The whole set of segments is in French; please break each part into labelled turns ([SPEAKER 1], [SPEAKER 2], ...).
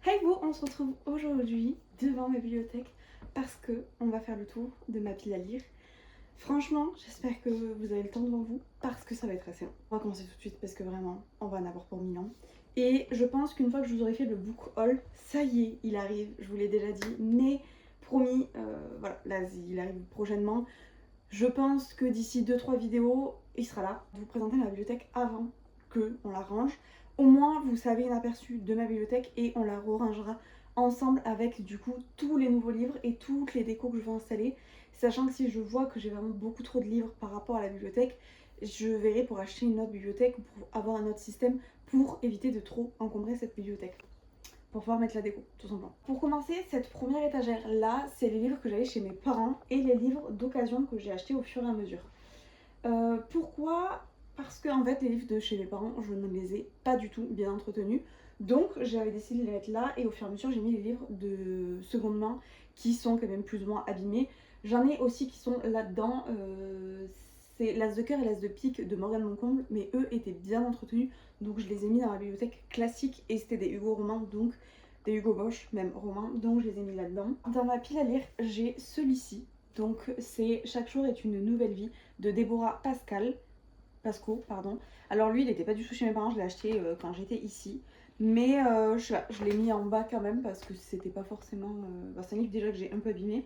[SPEAKER 1] Hey vous, on se retrouve aujourd'hui devant ma bibliothèque parce que on va faire le tour de ma pile à lire. Franchement, j'espère que vous avez le temps devant vous parce que ça va être assez long. On va commencer tout de suite parce que vraiment, on va en avoir pour 1000 ans. Et je pense qu'une fois que je vous aurai fait le book haul, ça y est, il arrive, je vous l'ai déjà dit, mais promis, voilà, là il arrive prochainement. Je pense que d'ici 2-3 vidéos, il sera là. Je vais vous présenter ma bibliothèque avant qu'on la range. Au moins, vous savez un aperçu de ma bibliothèque et on la rangera ensemble avec du coup tous les nouveaux livres et toutes les décos que je vais installer. Sachant que si je vois que j'ai vraiment beaucoup trop de livres par rapport à la bibliothèque, je verrai pour acheter une autre bibliothèque ou pour avoir un autre système pour éviter de trop encombrer cette bibliothèque pour pouvoir mettre la déco, tout simplement. Pour commencer, cette première étagère là, c'est les livres que j'avais chez mes parents et les livres d'occasion que j'ai achetés au fur et à mesure. Pourquoi? Parce que en fait, les livres de chez mes parents, je ne les ai pas du tout bien entretenus. Donc j'avais décidé de les mettre là et au fur et à mesure, j'ai mis les livres de seconde main qui sont quand même plus ou moins abîmés. J'en ai aussi qui sont là-dedans. C'est l'As de cœur et l'As de pique de Morgane Moncomble, mais eux étaient bien entretenus, donc je les ai mis dans ma bibliothèque classique et c'était des Hugo Romain, donc des Hugo Bosch, même Romain, donc je les ai mis là-dedans. Dans ma pile à lire, j'ai celui-ci, donc c'est Chaque jour est une nouvelle vie de Déborah Pasco, pardon. Alors lui, il n'était pas du tout chez mes parents, je l'ai acheté quand j'étais ici. Mais je l'ai mis en bas quand même parce que c'était pas forcément... c'est un livre déjà que j'ai un peu abîmé.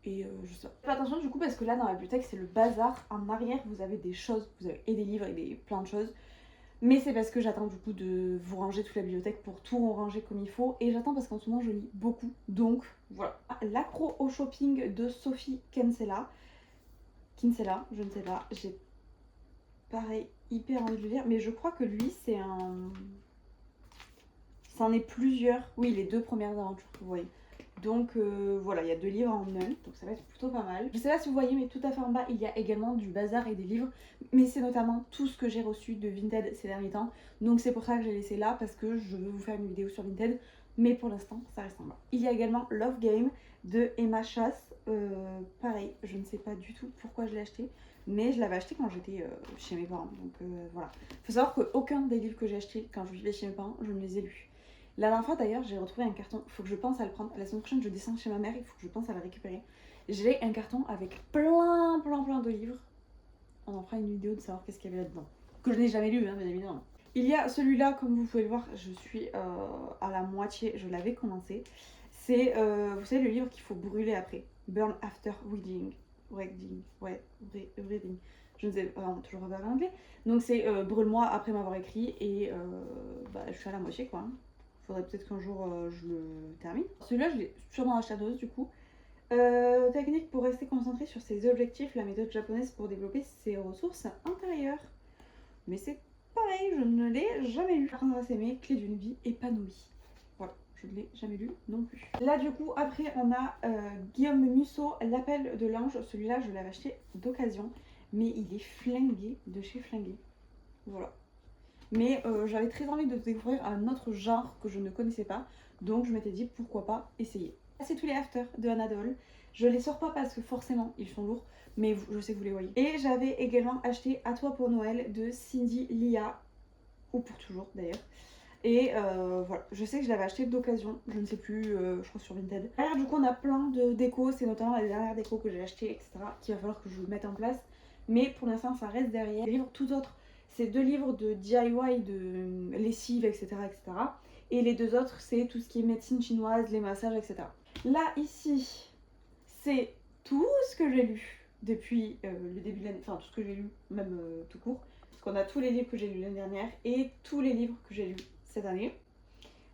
[SPEAKER 1] Et je sais pas. Faites attention du coup parce que là dans la bibliothèque c'est le bazar. En arrière vous avez des choses, vous avez et des livres et plein de choses. Mais c'est parce que j'attends du coup de vous ranger toute la bibliothèque pour tout ranger comme il faut. Et j'attends parce qu'en ce moment je lis beaucoup. Donc voilà. L'accro au shopping de Sophie Kinsella. Kinsella, je ne sais pas. J'ai pareil hyper envie de le lire. Mais je crois que lui c'est un... C'en est plusieurs. Oui, les deux premières aventures que vous voyez. Donc voilà, il y a 2 livres en un, donc ça va être plutôt pas mal. Je sais pas si vous voyez, mais tout à fait en bas, il y a également du bazar et des livres. Mais c'est notamment tout ce que j'ai reçu de Vinted ces derniers temps. Donc c'est pour ça que j'ai laissé là, parce que je veux vous faire une vidéo sur Vinted. Mais pour l'instant, ça reste en bas. Il y a également Love Game de Emma Chasse. Pareil, je ne sais pas du tout pourquoi je l'ai acheté. Mais je l'avais acheté quand j'étais chez mes parents. Donc voilà. Faut savoir qu'aucun des livres que j'ai achetés quand je vivais chez mes parents, je ne les ai lus. La dernière fois d'ailleurs, j'ai retrouvé un carton. Il faut que je pense à le prendre. La semaine prochaine, je descends chez ma mère. Il faut que je pense à le récupérer. J'ai un carton avec plein de livres. On en fera une vidéo de savoir qu'est-ce qu'il y avait là-dedans. Que je n'ai jamais lu, hein, bien évidemment. Il y a celui-là, comme vous pouvez le voir, je suis à la moitié. Je l'avais commencé. C'est, vous savez, le livre qu'il faut brûler après. Burn after reading. Reading. Je ne sais pas, toujours pas parler anglais. Donc c'est brûle-moi après m'avoir écrit. Et je suis à la moitié quoi. Faudrait peut-être qu'un jour je le termine. Celui-là, je l'ai sûrement acheté à dose du coup. Technique pour rester concentré sur ses objectifs, la méthode japonaise pour développer ses ressources intérieures. Mais c'est pareil, je ne l'ai jamais lu. Apprendre à s'aimer, clé d'une vie épanouie. Voilà, je ne l'ai jamais lu non plus. Là du coup, après on a Guillaume Musso, L'appel de l'ange. Celui-là, je l'avais acheté d'occasion, mais il est flingué de chez Flingué. Voilà. Mais j'avais très envie de découvrir un autre genre que je ne connaissais pas. Donc je m'étais dit pourquoi pas essayer. C'est tous les After de Anadole. Je les sors pas parce que forcément ils sont lourds, mais je sais que vous les voyez. Et j'avais également acheté À toi pour Noël de Cindy Lia, ou pour toujours d'ailleurs. Et voilà, je sais que je l'avais acheté d'occasion, je ne sais plus, je crois sur Vinted. Alors du coup on a plein de déco, c'est notamment la dernière déco que j'ai acheté, etc. Qu'il va falloir que je mette en place. Mais pour l'instant ça reste derrière. Les livres tout autres, c'est 2 livres de DIY, de lessive, etc., etc. Et les 2 autres, c'est tout ce qui est médecine chinoise, les massages, etc. Là, ici, c'est tout ce que j'ai lu depuis le début de l'année, enfin tout ce que j'ai lu, même tout court. Parce qu'on a tous les livres que j'ai lus l'année dernière et tous les livres que j'ai lus cette année.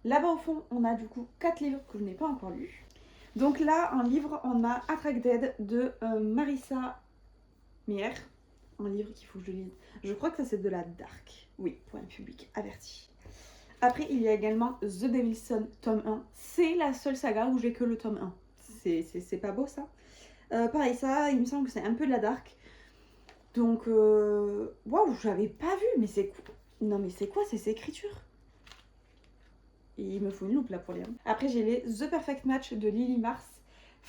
[SPEAKER 1] Là-bas au fond, on a du coup 4 livres que je n'ai pas encore lus. Donc là, en livre, on a Attracted de Marissa Meyer. Un livre qu'il faut que je lise. Je crois que ça c'est de la dark. Oui, pour un public averti. Après, il y a également The Devil's Son, tome 1. C'est la seule saga où j'ai que le tome 1. C'est pas beau ça. Pareil, ça, il me semble que c'est un peu de la dark. Donc, waouh, j'avais pas vu, mais c'est quoi? Non, mais c'est quoi ces écritures? Et il me faut une loupe là pour lire. Après, j'ai les The Perfect Match de Lily Mars.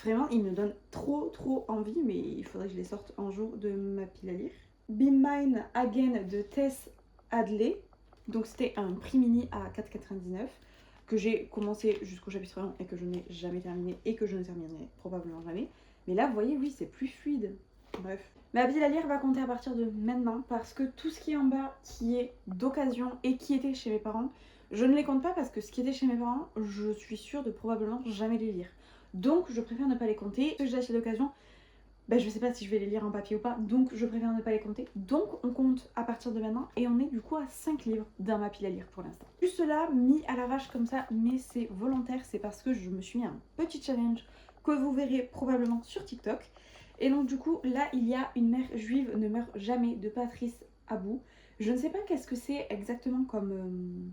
[SPEAKER 1] Vraiment, ils me donnent trop envie, mais il faudrait que je les sorte un jour de ma pile à lire. Be Mine Again de Tess Hadley. Donc c'était un prix mini à 4,99. que j'ai commencé jusqu'au chapitre 1 et que je n'ai jamais terminé et que je ne terminerai probablement jamais. Mais là, vous voyez, oui, c'est plus fluide. Bref. Ma pile à lire va compter à partir de maintenant parce que tout ce qui est en bas, qui est d'occasion et qui était chez mes parents, je ne les compte pas parce que ce qui était chez mes parents, je suis sûre de probablement jamais les lire. Donc, je préfère ne pas les compter. Ce que j'ai acheté d'occasion, je sais pas si je vais les lire en papier ou pas, donc je préfère ne pas les compter. Donc on compte à partir de maintenant et on est du coup à 5 livres dans ma pile à lire pour l'instant. Juste cela mis à l'arrache comme ça, mais c'est volontaire, c'est parce que je me suis mis un petit challenge que vous verrez probablement sur TikTok. Et donc du coup là il y a Une mère juive ne meurt jamais de Patrice Abou. Je ne sais pas qu'est-ce que c'est exactement comme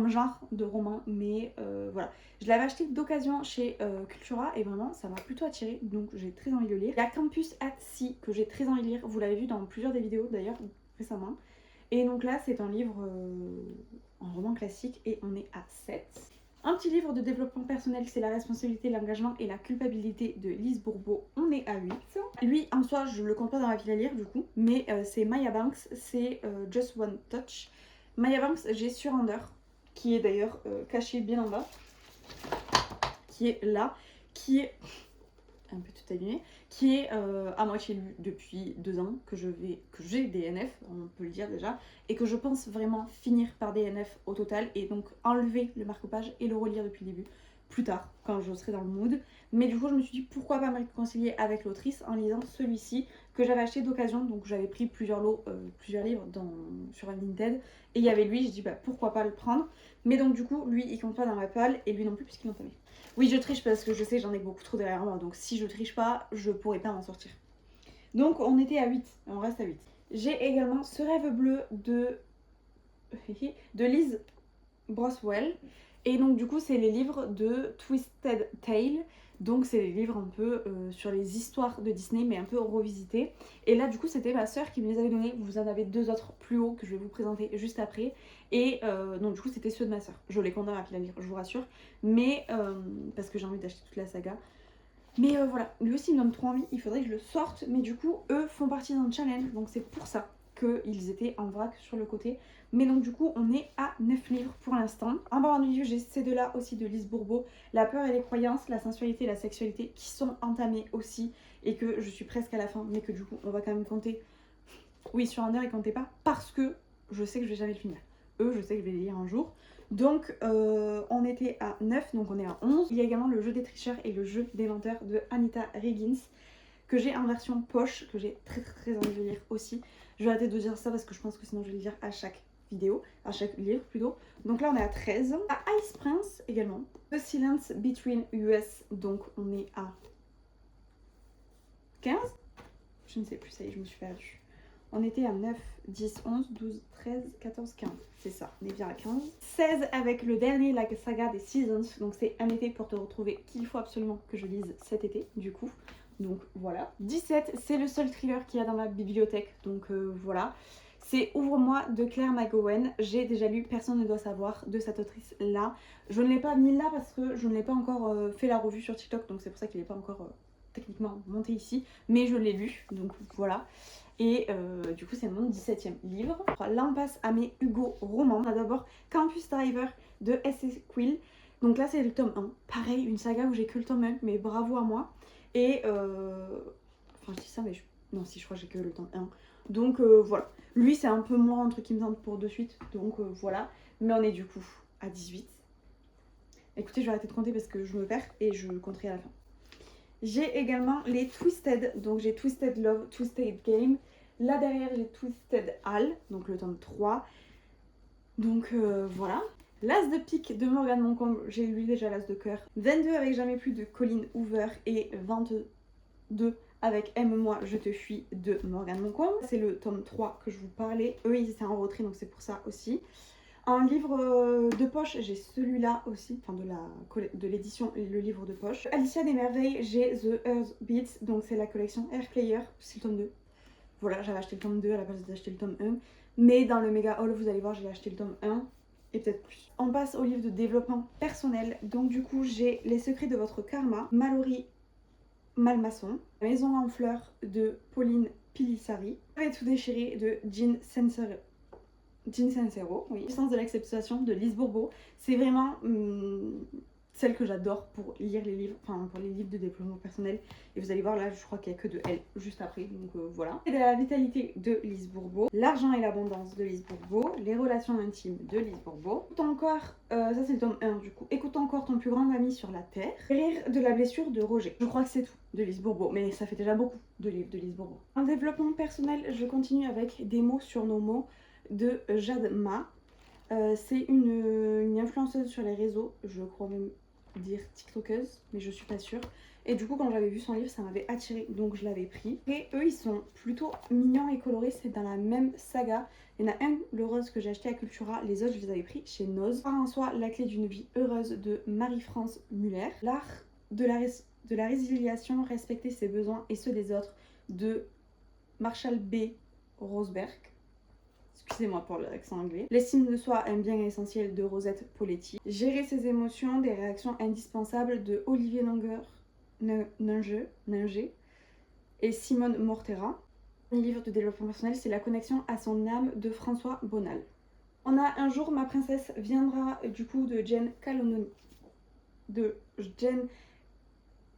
[SPEAKER 1] genre de roman, mais voilà. Je l'avais acheté d'occasion chez Cultura et vraiment ça m'a plutôt attiré, donc j'ai très envie de le lire. Il y a Campus at Sea que j'ai très envie de lire, vous l'avez vu dans plusieurs des vidéos d'ailleurs récemment. Et donc là c'est un livre en roman classique et on est à 7. Un petit livre de développement personnel, c'est La responsabilité, l'engagement et la culpabilité de Lise Bourbeau, on est à 8. Lui en soi je le compte pas dans ma pile à lire du coup, mais c'est Maya Banks, c'est Just One Touch. Maya Banks, j'ai Surrender, qui est d'ailleurs caché bien en bas, qui est là, qui est un peu tout abîmé, qui est à moitié lu depuis 2 ans, que j'ai DNF, on peut le dire déjà, et que je pense vraiment finir par DNF au total, et donc enlever le marque-page et le relire depuis le début, plus tard, quand je serai dans le mood. Mais du coup, je me suis dit pourquoi pas me réconcilier avec l'autrice en lisant celui-ci, que j'avais acheté d'occasion, donc j'avais pris plusieurs lots, plusieurs livres sur un Vinted, et il y avait lui, j'ai dit pourquoi pas le prendre. Mais donc du coup, lui, il compte pas dans ma pile, et lui non plus, puisqu'il est entamé. Oui, je triche parce que je sais que j'en ai beaucoup trop derrière moi, donc si je triche pas, je pourrais pas m'en sortir. Donc on était à 8, on reste à 8. J'ai également Ce rêve bleu de Liz Broswell. Et donc du coup c'est les livres de Twisted Tale. Donc c'est les livres un peu sur les histoires de Disney mais un peu revisités. Et là du coup c'était ma soeur qui me les avait donnés. Vous en avez 2 autres plus haut que je vais vous présenter juste après. Et donc du coup c'était ceux de ma soeur. Je les compte dans ma pile à lire, je vous rassure. Mais parce que j'ai envie d'acheter toute la saga. Mais voilà, lui aussi il me donne trop envie, il faudrait que je le sorte. Mais du coup eux font partie d'un challenge, donc c'est pour ça qu'ils étaient en vrac sur le côté. Mais donc du coup on est à 9 livres pour l'instant. En bas du livre j'ai ces deux-là aussi de Lise Bourbeau, La peur et les croyances, la sensualité et la sexualité, qui sont entamés aussi et que je suis presque à la fin, mais que du coup on va quand même compter. Oui, sur Under, ils comptaient pas parce que je sais que je vais jamais le finir. Eux, je sais que je vais les lire un jour. Donc on était à 9, donc on est à 11. Il y a également Le jeu des tricheurs et Le jeu des menteurs de Anita Riggins, que j'ai en version poche, que j'ai très envie de lire aussi. Je vais arrêter de dire ça parce que je pense que sinon je vais le lire à chaque vidéo, à chaque livre plutôt. Donc là on est à 13. À Ice Prince également. The Silence Between US, donc on est à 15. Je ne sais plus, ça y est, je me suis perdue. On était à 9, 10, 11, 12, 13, 14, 15. C'est ça, on est bien à 15. 16 avec le dernier, la saga des Seasons. Donc c'est Un été pour te retrouver, qu'il faut absolument que je lise cet été du coup. Donc voilà. 17, c'est le seul thriller qu'il y a dans ma bibliothèque. Donc voilà. C'est Ouvre-moi de Claire McGowan. J'ai déjà lu Personne ne doit savoir de cette autrice là. Je ne l'ai pas mis là parce que je ne l'ai pas encore fait la revue sur TikTok. Donc c'est pour ça qu'il n'est pas encore techniquement monté ici. Mais je l'ai lu. Donc voilà. Et du coup c'est mon 17e livre. Là on passe à mes Hugo romans. On a d'abord Campus Driver de S.S. Quill. Donc là c'est le tome 1. Pareil, une saga où j'ai que le tome 1, mais bravo à moi. Et enfin je dis ça mais non si je crois que j'ai que le tome 1. Donc voilà. Lui c'est un peu moins un truc qui me tente pour de suite. Donc voilà. Mais on est du coup à 18. Écoutez je vais arrêter de compter parce que je me perds et je compterai à la fin. J'ai également les Twisted, donc j'ai Twisted Love, Twisted Game. Là derrière j'ai Twisted Hal, donc le tome 3. Donc voilà. L'As de pique de Morgane Moncombe, j'ai lu déjà l'As de cœur. 22 avec Jamais plus de Colleen Hoover et 22 avec Aime-moi, je te fuis de Morgane Moncombe. C'est le tome 3 que je vous parlais. Eux ils étaient en retrait donc c'est pour ça aussi. Un livre de poche, j'ai celui-là aussi, enfin de l'édition, le livre de poche. Alicia des merveilles, j'ai The Earth Beats, donc c'est la collection Air Player, c'est le tome 2. Voilà, j'avais acheté le tome 2 à la place d'acheter le tome 1. Mais dans le méga haul, vous allez voir, j'ai acheté le tome 1 et peut-être plus. On passe au livre de développement personnel. Donc du coup, j'ai Les secrets de votre karma, Mallory Malmasson. La maison en fleurs de Pauline Pilissari. Et tout déchiré de Jean Senser. Jean Sincero, oui. Sens de l'acceptation de Lise Bourbeau. C'est vraiment celle que j'adore pour lire les livres, enfin pour les livres de développement personnel. Et vous allez voir là, je crois qu'il n'y a que de elle juste après, donc voilà. Et de la vitalité de Lise Bourbeau, l'argent et l'abondance de Lise Bourbeau, les relations intimes de Lise Bourbeau. Écoute encore, ça c'est le tome 1 du coup. Écoute encore ton plus grand ami sur la terre. Rire de la blessure de Roger. Je crois que c'est tout de Lise Bourbeau, mais ça fait déjà beaucoup de livres de Lise Bourbeau. En développement personnel, je continue avec des mots sur nos mots de Jade Ma. C'est une influenceuse sur les réseaux, je crois même dire tiktokeuse, mais je suis pas sûre. Et du coup, quand j'avais vu son livre, ça m'avait attiré, donc je l'avais pris. Et eux, ils sont plutôt mignons et colorés, c'est dans la même saga. Il y en a un, le rose, que j'ai acheté à Cultura, les autres, je les avais pris chez Noz. Par en soi, la clé d'une vie heureuse de Marie-France Muller. L'art de la résiliation, respecter ses besoins et ceux des autres de Marshall B. Roseberg. Excusez-moi pour l'accent anglais. L'estime de soi, un bien essentiel de Rosette Poletti. Gérer ses émotions, des réactions indispensables de Olivier Ninger et Simone Mortera. Un livre de développement personnel, c'est La connexion à son âme de François Bonal. On a Un jour, ma princesse viendra du coup de Jen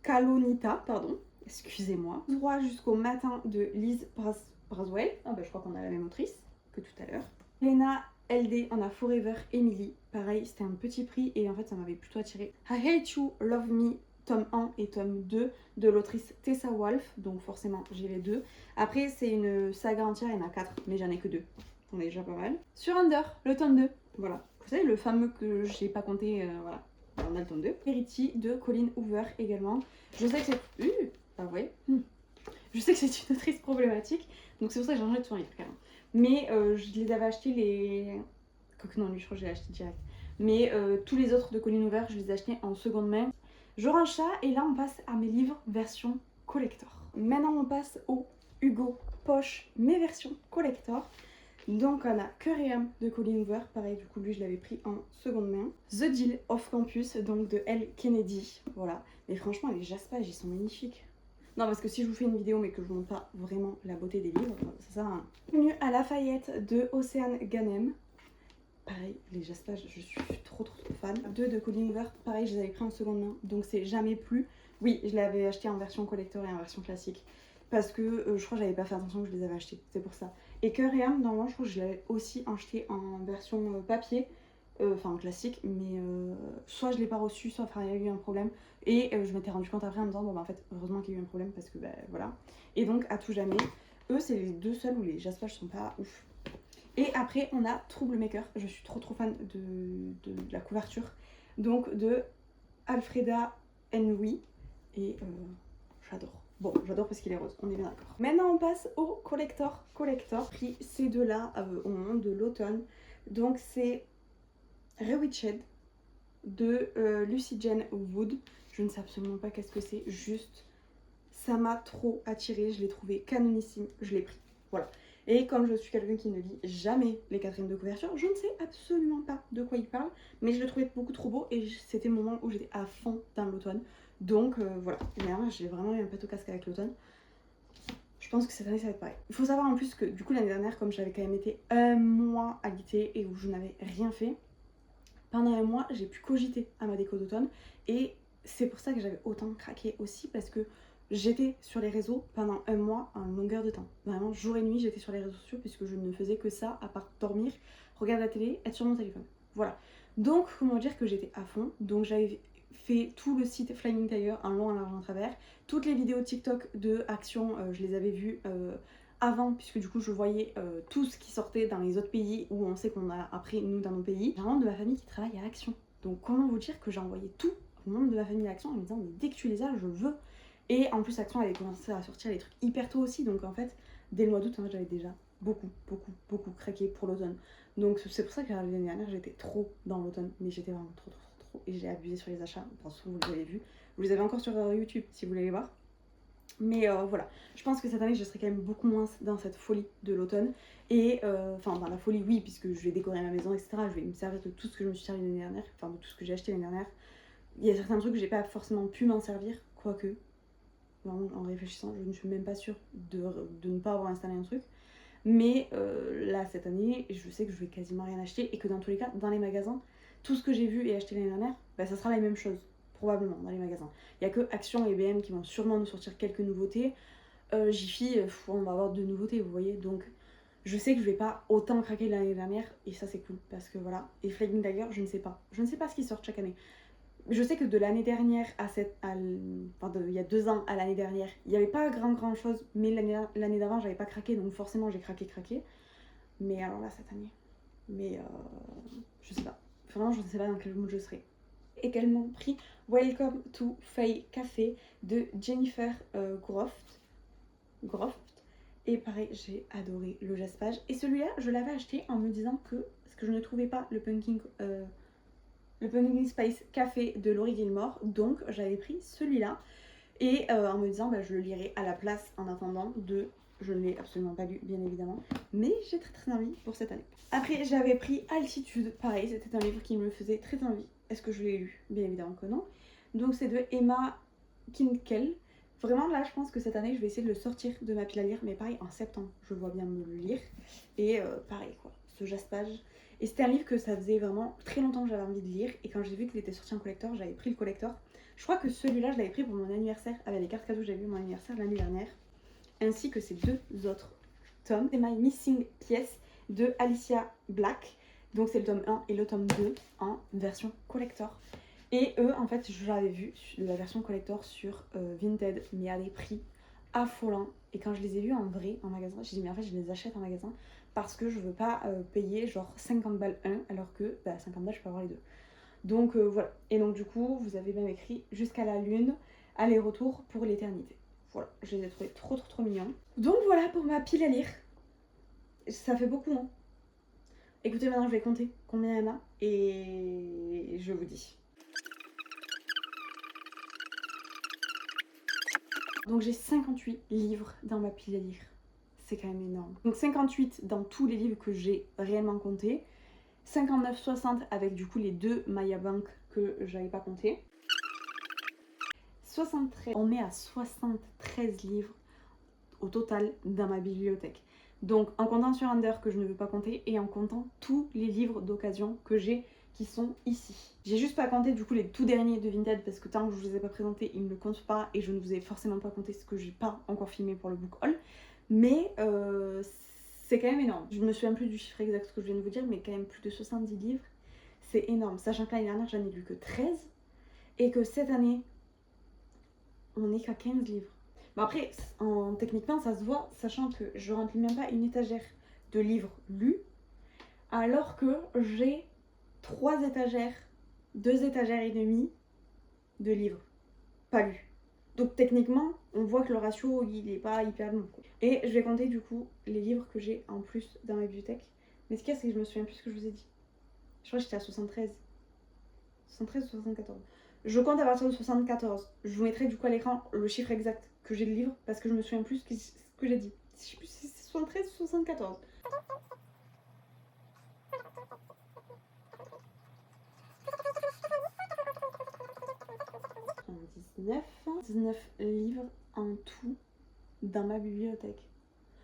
[SPEAKER 1] Calonita, pardon. Excusez-moi. Droit jusqu'au matin de Lise Braswell. Ah bah je crois qu'on a la même autrice que tout à l'heure. Lena LD en a Forever Emily. Pareil, c'était un petit prix et en fait ça m'avait plutôt attiré. I Hate You, Love Me, tome 1 et tome 2 de l'autrice Tessa Wolf. Donc forcément j'ai les deux. Après c'est une saga entière, il y en a 4, mais j'en ai que 2. On est déjà pas mal. Sur Under, le tome 2. Voilà. Vous savez, le fameux que j'ai pas compté, voilà. On a le tome 2. Verity de Colleen Hoover également. Je sais que c'est... ah ouais. Je sais que c'est une autrice problématique, donc c'est pour ça que j'en ai tout un livre quand même. Mais je les avais achetés les... Quoique non, lui je crois que je l'ai acheté direct. Mais tous les autres de Colleen Hoover, je les ai achetés en seconde main. Je range ça et là on passe à mes livres version collector. Maintenant on passe au Hugo Poche, mes versions collector. Donc on a Cœur et âme de Colleen Hoover, pareil du coup lui je l'avais pris en seconde main. The Deal of Campus, donc de L. Kennedy, voilà. Mais franchement les jaspages ils sont magnifiques. Non parce que si je vous fais une vidéo mais que je ne montre pas vraiment la beauté des livres, ça sert à rien. Bienvenue à Lafayette de Océane Ganem. Pareil, les jaspages, je suis trop fan. 2 de Colleen Hoover, pareil je les avais pris en seconde main, donc c'est jamais plus. Oui, je l'avais acheté en version collector et en version classique. Parce que je crois que j'avais pas fait attention que je les avais achetés, c'est pour ça. Et Cœur et âme, normalement je crois que je l'avais aussi acheté en version papier, enfin classique, mais soit je l'ai pas reçu, soit il y a eu un problème. Et je m'étais rendu compte après en me disant, bon bah en fait, heureusement qu'il y a eu un problème parce que bah voilà. Et donc à tout jamais, eux c'est les deux seuls où les jaspages sont pas ouf. Et après on a Troublemaker, je suis trop fan de la couverture. Donc de Alfreda Henry, et j'adore. Bon, j'adore parce qu'il est rose, on est bien d'accord. Maintenant, on passe au collector. Pris ces deux-là au moment de l'automne. Donc, c'est Rewitched de Lucy Jane Wood. Je ne sais absolument pas qu'est-ce que c'est, juste ça m'a trop attirée. Je l'ai trouvé canonissime, je l'ai pris. Voilà. Et comme je suis quelqu'un qui ne lit jamais les quatrièmes de couverture, je ne sais absolument pas de quoi il parle, mais je le trouvais beaucoup trop beau et c'était le moment où j'étais à fond dans l'automne. Donc voilà, j'ai vraiment eu un peu au casque avec l'automne. Je pense que cette année ça va être pareil. Il faut savoir en plus que du coup l'année dernière, comme j'avais quand même été un mois alitée et où je n'avais rien fait, pendant un mois j'ai pu cogiter à ma déco d'automne et c'est pour ça que j'avais autant craqué aussi parce que j'étais sur les réseaux pendant un mois en longueur de temps. Vraiment jour et nuit j'étais sur les réseaux sociaux puisque je ne faisais que ça à part dormir, regarder la télé, être sur mon téléphone. Voilà. Donc comment dire que j'étais à fond. Donc j'avais fait tout le site Flying Tiger en long, en large, en travers. Toutes les vidéos TikTok de Action, je les avais vues avant, puisque du coup je voyais tout ce qui sortait dans les autres pays où on sait qu'on a appris nous dans nos pays. J'ai un membre de ma famille qui travaille à Action. Donc comment vous dire que j'ai envoyé tout au membre de ma famille à Action en me disant mais dès que tu les as, je veux. Et en plus Action avait commencé à sortir les trucs hyper tôt aussi, donc en fait dès le mois d'août j'avais déjà beaucoup craqué pour l'automne. Donc c'est pour ça que l'année dernière j'étais trop dans l'automne, mais j'étais vraiment trop et j'ai abusé sur les achats. Enfin, souvent vous les avez vus, vous les avez encore sur YouTube si vous voulez les voir. Mais voilà, je pense que cette année je serai quand même beaucoup moins dans cette folie de l'automne. Et enfin dans la folie oui, puisque je vais décorer ma maison etc. Je vais me servir de tout ce que je me suis servi l'année dernière, enfin de tout ce que j'ai acheté l'année dernière. Il y a certains trucs que j'ai pas forcément pu m'en servir, quoique en réfléchissant je ne suis même pas sûre de ne pas avoir installé un truc. Mais là, cette année, je sais que je vais quasiment rien acheter et que dans tous les cas, dans les magasins, tout ce que j'ai vu et acheté l'année dernière, bah, ça sera la même chose, probablement, dans les magasins. Il n'y a que Action et BM qui vont sûrement nous sortir quelques nouveautés. Jiffy, on va avoir de nouveautés, vous voyez. Donc, je sais que je vais pas autant craquer l'année dernière et ça, c'est cool parce que voilà. Et Flying Dagger, je ne sais pas. Je ne sais pas ce qui sort chaque année. Je sais que de l'année dernière il y a 2 ans à l'année dernière, il n'y avait pas grand chose, mais l'année d'avant, j'avais pas craqué, donc forcément, j'ai craqué. Mais alors là, cette année, mais je sais pas. Vraiment, je ne sais pas dans quel mood je serai. Également pris Welcome to Faye Café de Jennifer Groft. Et pareil, j'ai adoré le jaspage. Et celui-là, je l'avais acheté en me disant parce que je ne trouvais pas le Pumpkin Spice Café de Laurie Gilmore. Donc j'avais pris celui-là. Et en me disant, je le lirai à la place en attendant de... Je ne l'ai absolument pas lu, bien évidemment. Mais j'ai très envie pour cette année. Après, j'avais pris Altitude. Pareil, c'était un livre qui me faisait très envie. Est-ce que je l'ai lu? Bien évidemment que non. Donc c'est de Emma Kinkel. Vraiment là, je pense que cette année, je vais essayer de le sortir de ma pile à lire. Mais pareil, en septembre, je vois bien me le lire. Et pareil, quoi, ce jaspage. Et c'était un livre que ça faisait vraiment très longtemps que j'avais envie de lire. Et quand j'ai vu qu'il était sorti en collector, j'avais pris le collector. Je crois que celui-là, je l'avais pris pour mon anniversaire, avec les cartes cadeaux que j'avais eu mon anniversaire l'année dernière. Ainsi que ces 2 autres tomes. C'est My Missing Piece de Alicia Black. Donc c'est le tome 1 et le tome 2 en version collector. Et eux, en fait, je l'avais vu, la version collector sur Vinted, mais à des prix affolants. Et quand je les ai vus en vrai, en magasin, j'ai dit, mais en fait, je les achète en magasin parce que je veux pas payer genre 50 balles un, alors que 50 balles, je peux avoir les deux. Donc voilà. Et donc, du coup, vous avez même écrit jusqu'à la lune, aller-retour pour l'éternité. Voilà, je les ai trouvés trop mignons. Donc voilà pour ma pile à lire. Ça fait beaucoup, hein. Écoutez, maintenant, je vais compter combien il y en a et je vous dis. Donc j'ai 58 livres dans ma pile à lire. C'est quand même énorme. Donc 58 dans tous les livres que j'ai réellement comptés. 59,60 avec du coup les 2 Maya Bank que j'avais pas compté. 73. On est à 73 livres au total dans ma bibliothèque. Donc en comptant sur Under que je ne veux pas compter et en comptant tous les livres d'occasion que j'ai qui sont ici. J'ai juste pas compté du coup les tout derniers de Vinted parce que tant que je vous les ai pas présentés, ils ne comptent pas et je ne vous ai forcément pas compté ce que j'ai pas encore filmé pour le book haul. Mais c'est quand même énorme. Je me souviens plus du chiffre exact que je viens de vous dire, mais quand même plus de 70 livres, c'est énorme. Sachant que l'année dernière, j'en ai lu que 13 et que cette année, on n'est qu'à 15 livres. Bon après, techniquement, ça se voit, sachant que je remplis même pas une étagère de livres lus, alors que j'ai 3 étagères, 2 étagères et demie de livres pas lus. Donc techniquement, on voit que le ratio, il est pas hyper bon. Et je vais compter du coup les livres que j'ai en plus dans ma bibliothèque. Mais ce qu'il y a, c'est que je me souviens plus ce que je vous ai dit. Je crois que j'étais à 73. 73 ou 74. Je compte à partir de 74. Je vous mettrai du coup à l'écran le chiffre exact que j'ai de livres parce que je me souviens plus ce que j'ai dit. Je sais plus si c'est 73 ou 74. 19 livres en tout dans ma bibliothèque.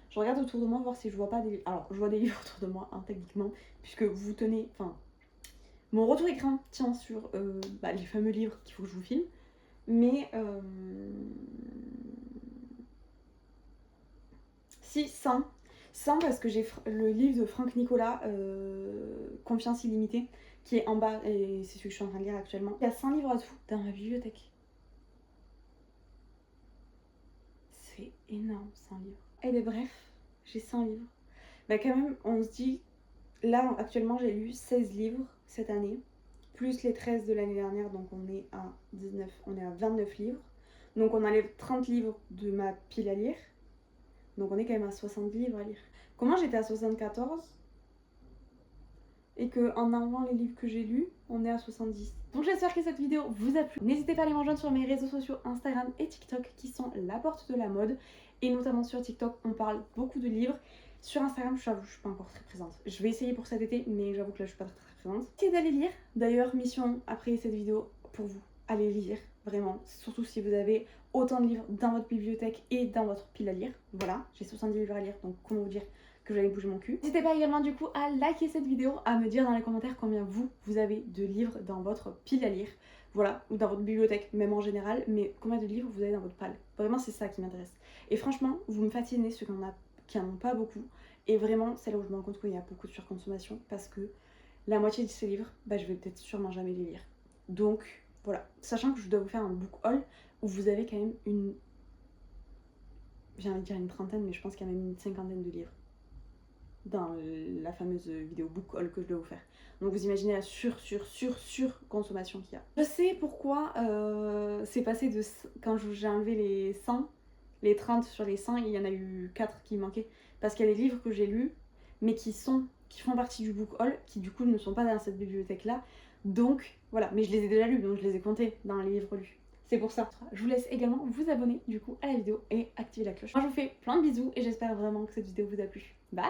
[SPEAKER 1] Je regarde autour de moi voir si je vois pas des livres. Alors, je vois des livres autour de moi, hein, techniquement, puisque vous tenez. Enfin, mon retour écran tient sur les fameux livres qu'il faut que je vous filme. Mais. Si, 100. 100 parce que j'ai le livre de Franck Nicolas, Confiance illimitée, qui est en bas et c'est celui que je suis en train de lire actuellement. Il y a 100 livres à tout dans ma bibliothèque. C'est énorme, 100 livres. Et bien bref, j'ai 100 livres. Bah quand même, on se dit, là actuellement j'ai lu 16 livres cette année, plus les 13 de l'année dernière, donc on est à 19, on est à 29 livres. Donc on a les 30 livres de ma pile à lire. Donc on est quand même à 60 livres à lire. Comment j'étais à 74 et que en enlevant les livres que j'ai lus, on est à 70. Donc j'espère que cette vidéo vous a plu. N'hésitez pas à aller me rejoindre sur mes réseaux sociaux Instagram et TikTok qui sont la porte de la mode. Et notamment sur TikTok, on parle beaucoup de livres. Sur Instagram, je suis pas encore très présente. Je vais essayer pour cet été, mais j'avoue que là je suis pas très présente. Essayez d'aller lire. D'ailleurs, mission après cette vidéo pour vous. Allez lire, vraiment. Surtout si vous avez autant de livres dans votre bibliothèque et dans votre pile à lire. Voilà, j'ai 70 livres à lire, donc comment vous dire, que j'allais bouger mon cul. N'hésitez pas également du coup à liker cette vidéo, à me dire dans les commentaires combien vous avez de livres dans votre pile à lire. Voilà, ou dans votre bibliothèque, même en général, mais combien de livres vous avez dans votre palle. Vraiment, c'est ça qui m'intéresse. Et franchement, vous me fascinez ceux qui en ont pas beaucoup. Et vraiment, c'est là où je me rends compte qu'il y a beaucoup de surconsommation, parce que la moitié de ces livres, bah, je vais peut-être sûrement jamais les lire. Donc, voilà. Sachant que je dois vous faire un book haul où vous avez quand même j'ai envie de dire une trentaine, mais je pense qu'il y a même une cinquantaine de livres dans la fameuse vidéo book haul que je dois vous faire. Donc vous imaginez la surconsommation qu'il y a. Je sais pourquoi c'est passé de... Quand j'ai enlevé les 100, les 30 sur les 100, il y en a eu 4 qui manquaient. Parce qu'il y a des livres que j'ai lus, mais qui font partie du book haul, qui du coup ne sont pas dans cette bibliothèque-là. Donc voilà, mais je les ai déjà lus, donc je les ai comptés dans les livres lus. C'est pour ça. Je vous laisse également vous abonner du coup à la vidéo et activer la cloche. Moi je vous fais plein de bisous et j'espère vraiment que cette vidéo vous a plu. Bye!